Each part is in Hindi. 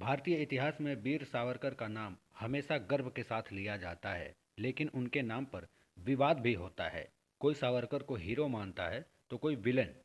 भारतीय इतिहास में वीर सावरकर का नाम हमेशा गर्व के साथ लिया जाता है, लेकिन उनके नाम पर विवाद भी होता है। कोई सावरकर को हीरो मानता है तो कोई विलेन।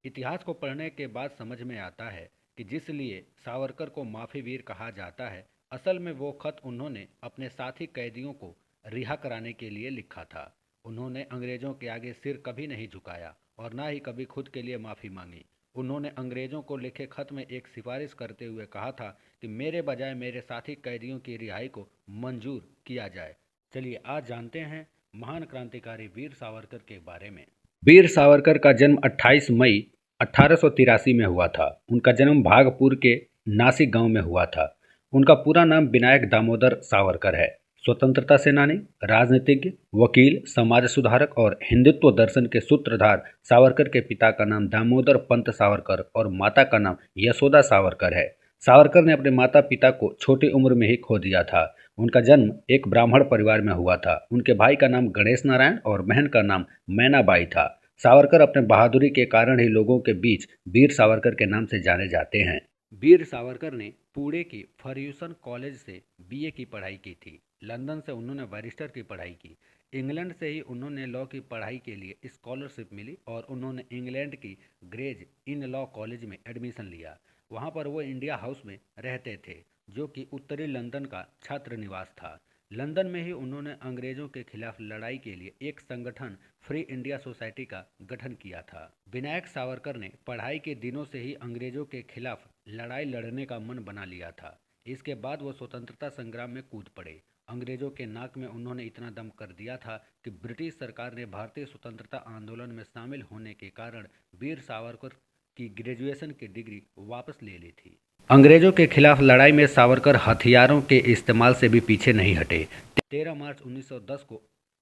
इतिहास को पढ़ने के बाद समझ में आता है कि जिस लिए सावरकर को माफी वीर कहा जाता है, असल में वो खत उन्होंने अपने साथी कैदियों को रिहा कराने के लिए लिखा था। उन्होंने अंग्रेजों के आगे सिर कभी नहीं झुकाया और ना ही कभी खुद के लिए माफी मांगी। उन्होंने अंग्रेजों को लिखे खत में एक सिफारिश करते हुए कहा था कि मेरे बजाय मेरे साथी कैदियों की रिहाई को मंजूर किया जाए। चलिए आज जानते हैं महान क्रांतिकारी वीर सावरकर के बारे में। वीर सावरकर का जन्म 28 मई 1883 में हुआ था। उनका जन्म भागपुर के नासिक गांव में हुआ था। उनका पूरा नाम विनायक दामोदर सावरकर है। स्वतंत्रता सेनानी, राजनीतिज्ञ, वकील, समाज सुधारक और हिंदुत्व दर्शन के सूत्रधार सावरकर के पिता का नाम दामोदर पंत सावरकर और माता का नाम यशोदा सावरकर है। सावरकर ने अपने माता पिता को छोटी उम्र में ही खो दिया था। उनका जन्म एक ब्राह्मण परिवार में हुआ था। उनके भाई का नाम गणेश नारायण और बहन का नाम मैनाबाई था। सावरकर अपने बहादुरी के कारण ही लोगों के बीच वीर सावरकर के नाम से जाने जाते हैं। वीर सावरकर ने पुणे की फर्ग्यूसन कॉलेज से बीए की पढ़ाई की थी। लंदन से उन्होंने बैरिस्टर की पढ़ाई की। इंग्लैंड से ही उन्होंने लॉ की पढ़ाई के लिए स्कॉलरशिप मिली और उन्होंने इंग्लैंड की ग्रेज इन लॉ कॉलेज में एडमिशन लिया। वहाँ पर वो इंडिया हाउस में रहते थे, जो कि उत्तरी लंदन का छात्र निवास था। लंदन में ही उन्होंने अंग्रेजों के खिलाफ लड़ाई के लिए एक संगठन फ्री इंडिया सोसाइटी का गठन किया था। विनायक सावरकर ने पढ़ाई के दिनों से ही अंग्रेजों के खिलाफ लड़ाई लड़ने का मन बना लिया था। इसके बाद वो स्वतंत्रता संग्राम में कूद पड़े। अंग्रेजों के नाक में उन्होंने इतना दम कर दिया था कि ब्रिटिश सरकार ने भारतीय स्वतंत्रता आंदोलन में शामिल होने के कारण वीर सावरकर की ग्रेजुएशन की डिग्री वापस ले ली थी। अंग्रेजों के खिलाफ लड़ाई में सावरकर हथियारों के इस्तेमाल से भी पीछे नहीं हटे। 13 मार्च 1910 को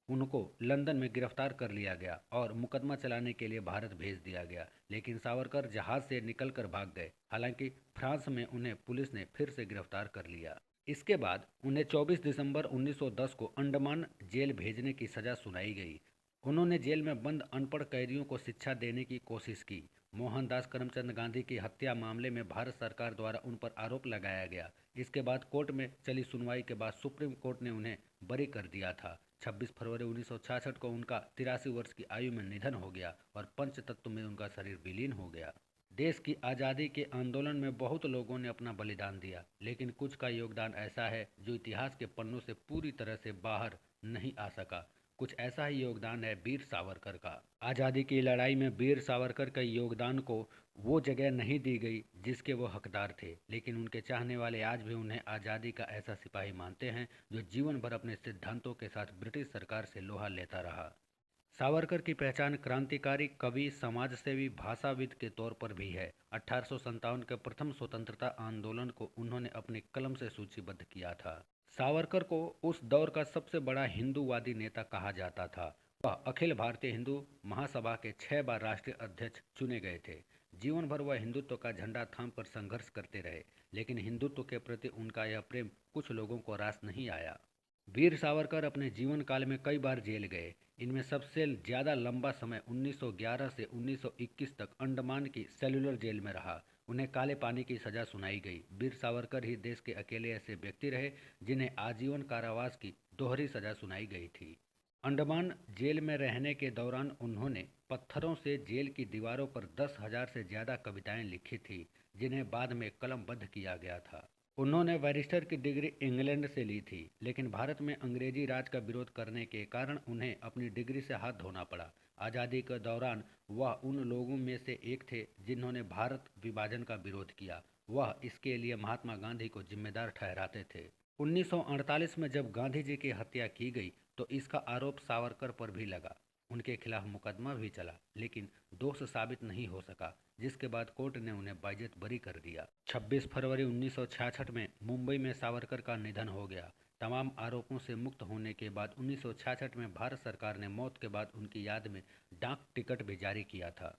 उनको लंदन में गिरफ्तार कर लिया गया और मुकदमा चलाने के लिए भारत भेज दिया गया, लेकिन सावरकर जहाज से निकलकर भाग गए। हालांकि फ्रांस में उन्हें पुलिस ने फिर से गिरफ्तार कर लिया। इसके बाद उन्हें 24 दिसंबर 1910 को अंडमान जेल भेजने की सजा सुनाई गई। उन्होंने जेल में बंद अनपढ़ कैदियों को शिक्षा देने की कोशिश की। मोहनदास करमचंद गांधी की हत्या मामले में भारत सरकार द्वारा उन पर आरोप लगाया गया। इसके बाद कोर्ट में चली सुनवाई के बाद सुप्रीम कोर्ट ने उन्हें बरी कर दिया था। 26 फरवरी 1966 को उनका 83 वर्ष की आयु में निधन हो गया और पंचतत्व में उनका शरीर विलीन हो गया। देश की आज़ादी के आंदोलन में बहुत लोगों ने अपना बलिदान दिया, लेकिन कुछ का योगदान ऐसा है जो इतिहास के पन्नों से पूरी तरह से बाहर नहीं आ सका। कुछ ऐसा ही योगदान है वीर सावरकर का। आज़ादी की लड़ाई में वीर सावरकर के योगदान को वो जगह नहीं दी गई जिसके वो हकदार थे, लेकिन उनके चाहने वाले आज भी उन्हें आज़ादी का ऐसा सिपाही मानते हैं जो जीवन भर अपने सिद्धांतों के साथ ब्रिटिश सरकार से लोहा लेता रहा। सावरकर की पहचान क्रांतिकारी, कवि, समाजसेवी, भाषाविद के तौर पर भी है। 1857 के प्रथम स्वतंत्रता आंदोलन को उन्होंने अपनी कलम से सूचीबद्ध किया था। सावरकर को उस दौर का सबसे बड़ा हिंदूवादी नेता कहा जाता था। वह अखिल भारतीय हिंदू महासभा के 6 बार राष्ट्रीय अध्यक्ष चुने गए थे। जीवन भर वह हिंदुत्व का झंडा थाम कर संघर्ष करते रहे, लेकिन हिंदुत्व के प्रति उनका यह प्रेम कुछ लोगों को रास नहीं आया। वीर सावरकर अपने जीवन काल में कई बार जेल गए। इनमें सबसे ज़्यादा लंबा समय 1911 से 1921 तक अंडमान की सेलुलर जेल में रहा। उन्हें काले पानी की सज़ा सुनाई गई। वीर सावरकर ही देश के अकेले ऐसे व्यक्ति रहे जिन्हें आजीवन कारावास की दोहरी सज़ा सुनाई गई थी। अंडमान जेल में रहने के दौरान उन्होंने पत्थरों से जेल की दीवारों पर 10,000 से ज़्यादा कविताएं लिखी थी, जिन्हें बाद में कलमबद्ध किया गया था। उन्होंने बैरिस्टर की डिग्री इंग्लैंड से ली थी, लेकिन भारत में अंग्रेजी राज का विरोध करने के कारण उन्हें अपनी डिग्री से हाथ धोना पड़ा। आज़ादी के दौरान वह उन लोगों में से एक थे जिन्होंने भारत विभाजन का विरोध किया। वह इसके लिए महात्मा गांधी को जिम्मेदार ठहराते थे। 1948 में जब गांधी जी की हत्या की गई तो इसका आरोप सावरकर पर भी लगा। उनके खिलाफ मुकदमा भी चला, लेकिन दोष साबित नहीं हो सका, जिसके बाद कोर्ट ने उन्हें बाइज्जत बरी कर दिया। 26 फरवरी 1966 में मुंबई में सावरकर का निधन हो गया। तमाम आरोपों से मुक्त होने के बाद 1966 में भारत सरकार ने मौत के बाद उनकी याद में डाक टिकट भी जारी किया था।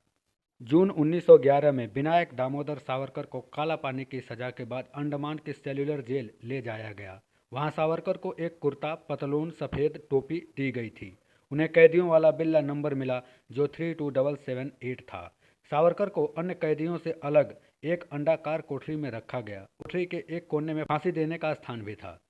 जून 1911 में विनायक दामोदर सावरकर को काला पानी की सजा के बाद अंडमान की सेल्युलर जेल ले जाया गया। वहां सावरकर को एक कुर्ता, पतलून, सफ़ेद टोपी दी गई थी। उन्हें कैदियों वाला बिल्ला नंबर मिला जो 32778 था। सावरकर को अन्य कैदियों से अलग एक अंडाकार कोठरी में रखा गया। कोठरी के एक कोने में फांसी देने का स्थान भी था।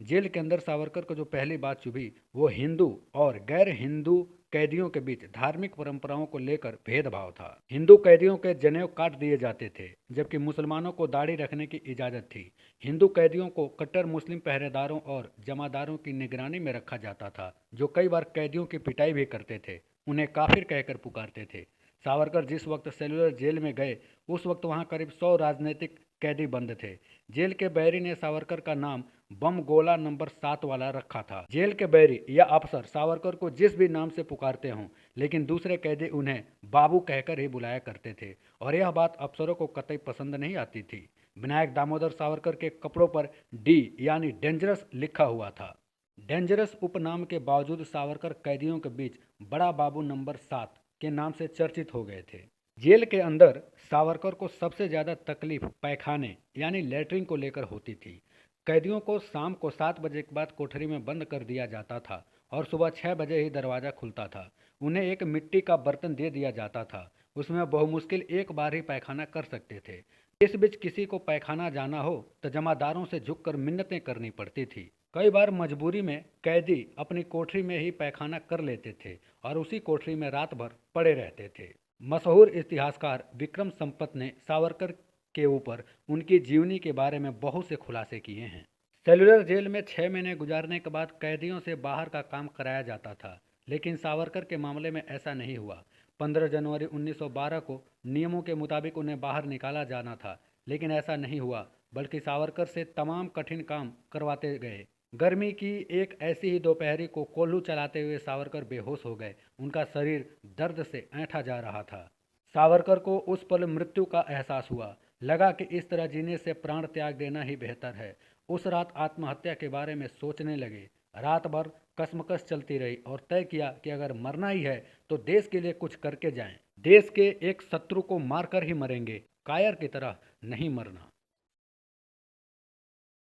जेल के अंदर सावरकर को जो पहली बात चुभी वो हिंदू और गैर हिंदू कैदियों के बीच धार्मिक परंपराओं को लेकर भेदभाव था। हिंदू कैदियों के जनेऊ काट दिए जाते थे, जबकि मुसलमानों को दाढ़ी रखने की इजाजत थी। हिंदू कैदियों को कट्टर मुस्लिम पहरेदारों और जमादारों की निगरानी में रखा जाता था, जो कई बार कैदियों की पिटाई भी करते थे, उन्हें काफिर कहकर पुकारते थे। सावरकर जिस वक्त सेलुलर जेल में गए उस वक्त वहां करीब 100 राजनीतिक कैदी बंद थे। जेल के बैरी ने सावरकर का नाम बम गोला नंबर 7 वाला रखा था। जेल के बैरी या अफसर सावरकर को जिस भी नाम से पुकारते हों, लेकिन दूसरे कैदी उन्हें बाबू कहकर ही बुलाया करते थे, और यह बात अफसरों को कतई पसंद नहीं आती थी। विनायक दामोदर सावरकर के कपड़ों पर डी यानी डेंजरस लिखा हुआ था। डेंजरस उपनाम के बावजूद सावरकर कैदियों के बीच बड़ा बाबू नंबर 7 के नाम से चर्चित हो गए थे। जेल के अंदर सावरकर को सबसे ज़्यादा तकलीफ पैखाने यानी लैट्रिन को लेकर होती थी। कैदियों को शाम को 7 बजे के बाद कोठरी में बंद कर दिया जाता था और सुबह 6 बजे ही दरवाज़ा खुलता था। उन्हें एक मिट्टी का बर्तन दे दिया जाता था, उसमें बहुमुश्किल एक बार ही पैखाना कर सकते थे। इस बीच किसी को पैखाना जाना हो तो जमादारों से झुककर मिन्नतें करनी पड़ती थी। कई बार मजबूरी में कैदी अपनी कोठरी में ही पैखाना कर लेते थे और उसी कोठरी में रात भर पड़े रहते थे। मशहूर इतिहासकार विक्रम संपत ने सावरकर के ऊपर उनकी जीवनी के बारे में बहुत से खुलासे किए हैं। सेलुलर जेल में 6 महीने गुजारने के बाद कैदियों से बाहर का काम कराया जाता था, लेकिन सावरकर के मामले में ऐसा नहीं हुआ। 15 जनवरी 1912 को नियमों के मुताबिक उन्हें बाहर निकाला जाना था, लेकिन ऐसा नहीं हुआ, बल्कि सावरकर से तमाम कठिन काम करवाते गए। गर्मी की एक ऐसी ही दोपहरी को कोल्हू चलाते हुए सावरकर बेहोश हो गए। उनका शरीर दर्द से ऐंठा जा रहा था। सावरकर को उस पल मृत्यु का एहसास हुआ। लगा कि इस तरह जीने से प्राण त्याग देना ही बेहतर है। उस रात आत्महत्या के बारे में सोचने लगे। रात भर कसमकस चलती रही और तय किया कि अगर मरना ही है तो देश के लिए कुछ करके जाएं। देश के एक शत्रु को मारकर ही मरेंगे, कायर की तरह नहीं मरना।